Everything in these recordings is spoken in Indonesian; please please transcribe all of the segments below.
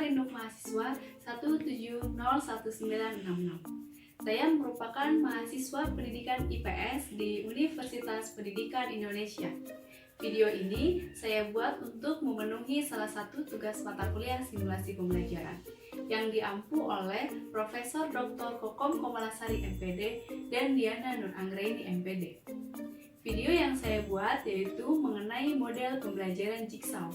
Induk Mahasiswa 1701966. Saya merupakan mahasiswa pendidikan IPS di Universitas Pendidikan Indonesia. Video ini saya buat untuk memenuhi salah satu tugas mata kuliah simulasi pembelajaran yang diampu oleh Profesor Dr. Kokom Komalasari MPD dan Diana Nur Anggraini MPD. Video yang saya buat yaitu mengenai model pembelajaran Jigsaw.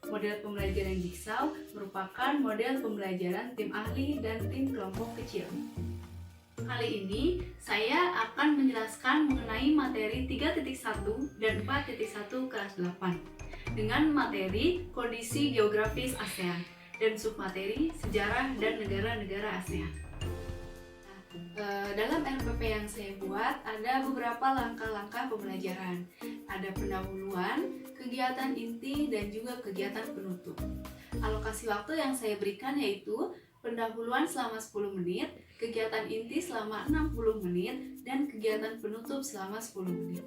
Model pembelajaran Jigsaw merupakan model pembelajaran tim ahli dan tim kelompok kecil. Kali ini saya akan menjelaskan mengenai materi 3.1 dan 4.1 kelas 8 dengan materi kondisi geografis ASEAN dan submateri sejarah dan negara-negara ASEAN. Dalam RPP yang saya buat ada beberapa langkah-langkah pembelajaran. Ada pendahuluan, kegiatan inti, dan juga kegiatan penutup. Alokasi waktu yang saya berikan yaitu pendahuluan selama 10 menit, kegiatan inti selama 60 menit, dan kegiatan penutup selama 10 menit.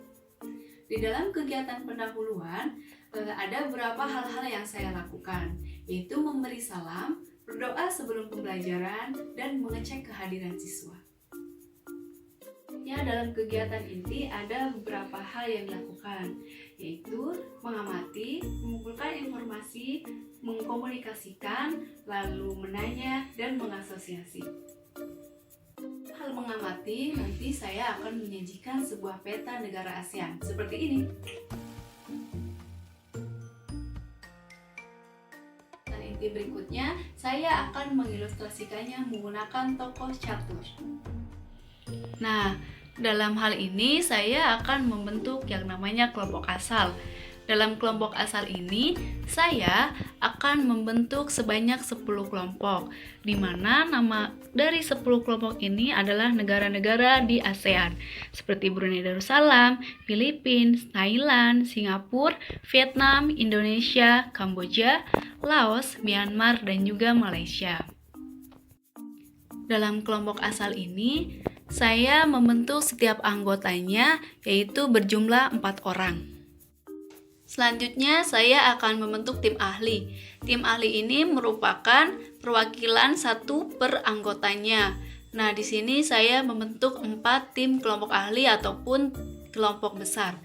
Di dalam kegiatan pendahuluan, ada beberapa hal-hal yang saya lakukan, yaitu memberi salam, berdoa sebelum pembelajaran, dan mengecek kehadiran siswa. Ya, dalam kegiatan inti ada beberapa hal yang dilakukan, yaitu mengamati, mengumpulkan informasi, mengkomunikasikan, lalu menanya, dan mengasosiasi. Hal mengamati, nanti saya akan menyajikan sebuah peta negara ASEAN, seperti ini. Dan inti berikutnya, saya akan mengilustrasikannya menggunakan tokoh catur. Nah, dalam hal ini saya akan membentuk yang namanya kelompok asal. Dalam kelompok asal ini, saya akan membentuk sebanyak 10 kelompok, di mana nama dari 10 kelompok ini adalah negara-negara di ASEAN, seperti Brunei Darussalam, Filipina, Thailand, Singapura, Vietnam, Indonesia, Kamboja, Laos, Myanmar, dan juga Malaysia. Dalam kelompok asal ini, saya membentuk setiap anggotanya, yaitu berjumlah 4 orang. Selanjutnya, saya akan membentuk tim ahli. Tim ahli ini merupakan perwakilan satu per anggotanya. Nah, di sini saya membentuk 4 tim kelompok ahli ataupun kelompok besar.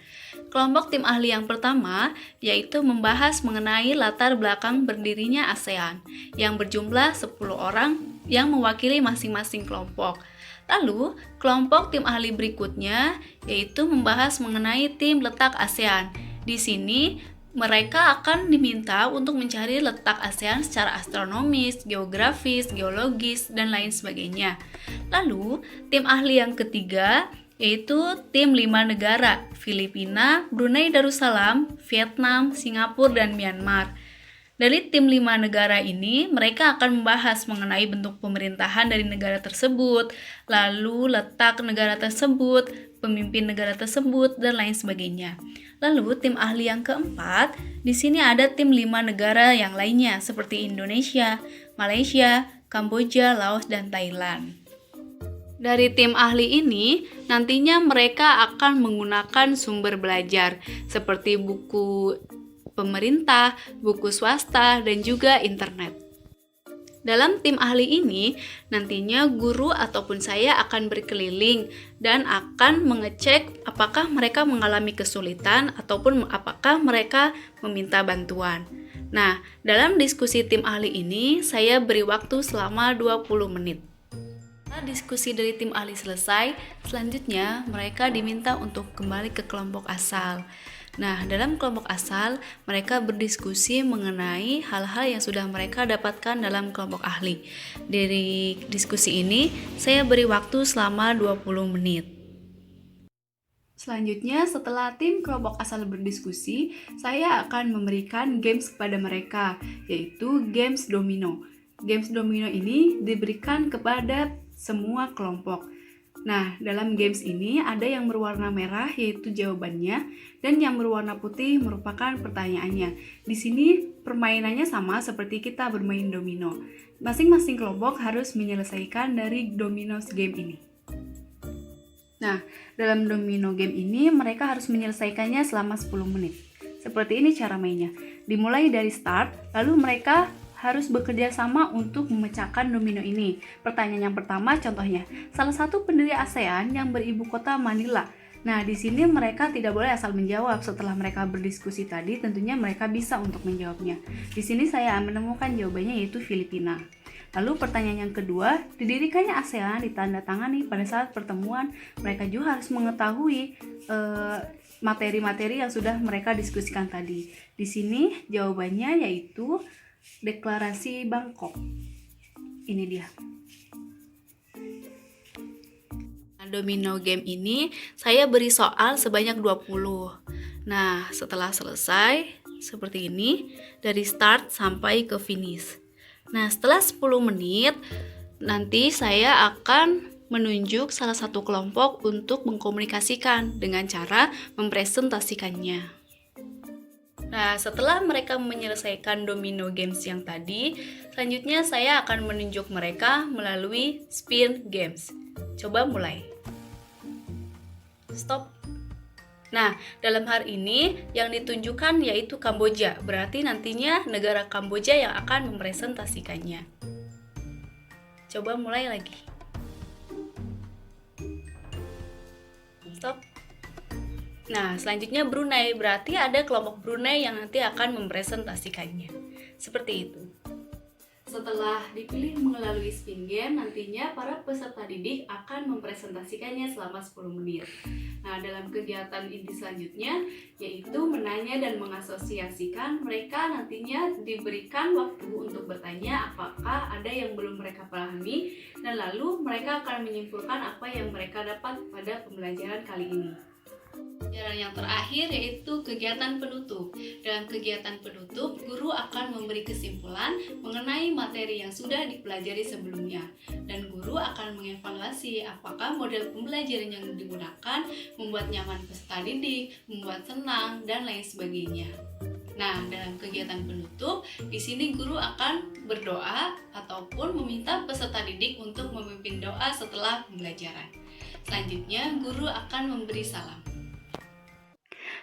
Kelompok tim ahli yang pertama yaitu membahas mengenai latar belakang berdirinya ASEAN yang berjumlah 10 orang yang mewakili masing-masing kelompok. Lalu, kelompok tim ahli berikutnya yaitu membahas mengenai tim letak ASEAN. Di sini, mereka akan diminta untuk mencari letak ASEAN secara astronomis, geografis, geologis, dan lain sebagainya. Lalu, tim ahli yang ketiga yaitu tim 5 negara, Filipina, Brunei Darussalam, Vietnam, Singapura, dan Myanmar. Dari tim 5 negara ini, mereka akan membahas mengenai bentuk pemerintahan dari negara tersebut, lalu letak negara tersebut, pemimpin negara tersebut, dan lain sebagainya. Lalu tim ahli yang keempat, di sini ada tim 5 negara yang lainnya seperti Indonesia, Malaysia, Kamboja, Laos, dan Thailand. Dari tim ahli ini, nantinya mereka akan menggunakan sumber belajar seperti buku pemerintah, buku swasta, dan juga internet. Dalam tim ahli ini, nantinya guru ataupun saya akan berkeliling dan akan mengecek apakah mereka mengalami kesulitan ataupun apakah mereka meminta bantuan. Nah, dalam diskusi tim ahli ini, saya beri waktu selama 20 menit. Setelah diskusi dari tim ahli selesai, selanjutnya mereka diminta untuk kembali ke kelompok asal. Nah, dalam kelompok asal, mereka berdiskusi mengenai hal-hal yang sudah mereka dapatkan dalam kelompok ahli. Dari diskusi ini, saya beri waktu selama 20 menit. Selanjutnya, setelah tim kelompok asal berdiskusi, saya akan memberikan games kepada mereka, yaitu games domino. Games domino ini diberikan kepada semua kelompok. Nah, dalam games ini ada yang berwarna merah yaitu jawabannya dan yang berwarna putih merupakan pertanyaannya. Di sini permainannya sama seperti kita bermain domino. Masing-masing kelompok harus menyelesaikan dari domino game ini. Nah, dalam domino game ini mereka harus menyelesaikannya selama 10 menit. Seperti ini cara mainnya. Dimulai dari start, lalu mereka harus bekerja sama untuk memecahkan domino ini. Pertanyaan yang pertama contohnya, salah satu pendiri ASEAN yang beribu kota Manila. Nah, di sini mereka tidak boleh asal menjawab. Setelah mereka berdiskusi tadi, tentunya mereka bisa untuk menjawabnya. Di sini saya menemukan jawabannya yaitu Filipina. Lalu pertanyaan yang kedua, didirikannya ASEAN ditandatangani pada saat pertemuan. Mereka juga harus mengetahui materi-materi yang sudah mereka diskusikan tadi. Di sini jawabannya yaitu Deklarasi Bangkok. Ini dia. Domino game ini saya beri soal sebanyak 20. Nah, setelah selesai seperti ini dari start sampai ke finish. Nah, setelah 10 menit nanti saya akan menunjuk salah satu kelompok untuk mengkomunikasikan dengan cara mempresentasikannya. Nah, setelah mereka menyelesaikan domino games yang tadi, selanjutnya saya akan menunjuk mereka melalui spin games. Coba mulai. Stop. Nah, dalam hal ini yang ditunjukkan yaitu Kamboja. Berarti nantinya negara Kamboja yang akan mempresentasikannya. Coba mulai lagi. Stop. Nah, selanjutnya Brunei. Berarti ada kelompok Brunei yang nanti akan mempresentasikannya. Seperti itu. Setelah dipilih melalui spin game, nantinya para peserta didik akan mempresentasikannya selama 10 menit. Nah, dalam kegiatan inti selanjutnya, yaitu menanya dan mengasosiasikan, mereka nantinya diberikan waktu untuk bertanya apakah ada yang belum mereka pahami, dan lalu mereka akan menyimpulkan apa yang mereka dapat pada pembelajaran kali ini. Pelajaran yang terakhir yaitu kegiatan penutup. Dalam kegiatan penutup, guru akan memberi kesimpulan mengenai materi yang sudah dipelajari sebelumnya, dan guru akan mengevaluasi apakah model pembelajaran yang digunakan membuat nyaman peserta didik, membuat senang, dan lain sebagainya. Nah, dalam kegiatan penutup, di sini guru akan berdoa ataupun meminta peserta didik untuk memimpin doa setelah pembelajaran. Selanjutnya, guru akan memberi salam.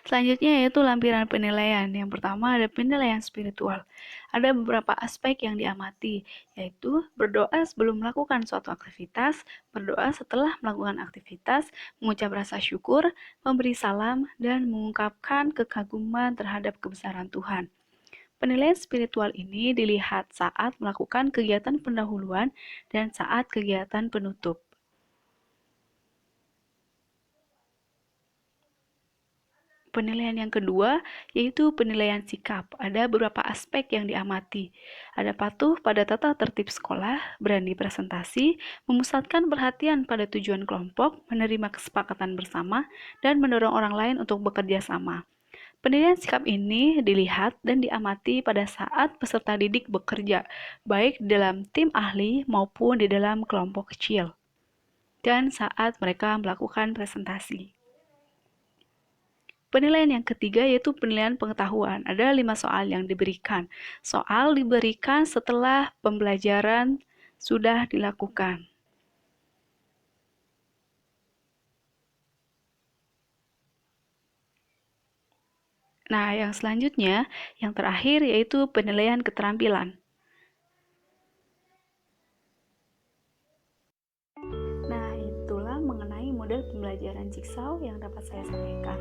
Selanjutnya yaitu lampiran penilaian. Yang pertama ada penilaian spiritual. Ada beberapa aspek yang diamati, yaitu berdoa sebelum melakukan suatu aktivitas, berdoa setelah melakukan aktivitas, mengucap rasa syukur, memberi salam, dan mengungkapkan kekaguman terhadap kebesaran Tuhan. Penilaian spiritual ini dilihat saat melakukan kegiatan pendahuluan dan saat kegiatan penutup. Penilaian yang kedua yaitu penilaian sikap. Ada beberapa aspek yang diamati. Ada patuh pada tata tertib sekolah, berani presentasi, memusatkan perhatian pada tujuan kelompok, menerima kesepakatan bersama, dan mendorong orang lain untuk bekerja sama. Penilaian sikap ini dilihat dan diamati pada saat peserta didik bekerja, baik di dalam tim ahli maupun di dalam kelompok kecil, dan saat mereka melakukan presentasi. Penilaian yang ketiga yaitu penilaian pengetahuan. Ada 5 soal yang diberikan. Soal diberikan setelah pembelajaran sudah dilakukan. Nah, yang selanjutnya, yang terakhir yaitu penilaian keterampilan. Nah, itulah mengenai model pembelajaran Jigsaw yang dapat saya sampaikan.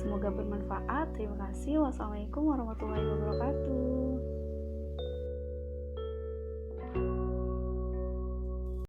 Semoga bermanfaat. Terima kasih. Wassalamualaikum warahmatullahi wabarakatuh.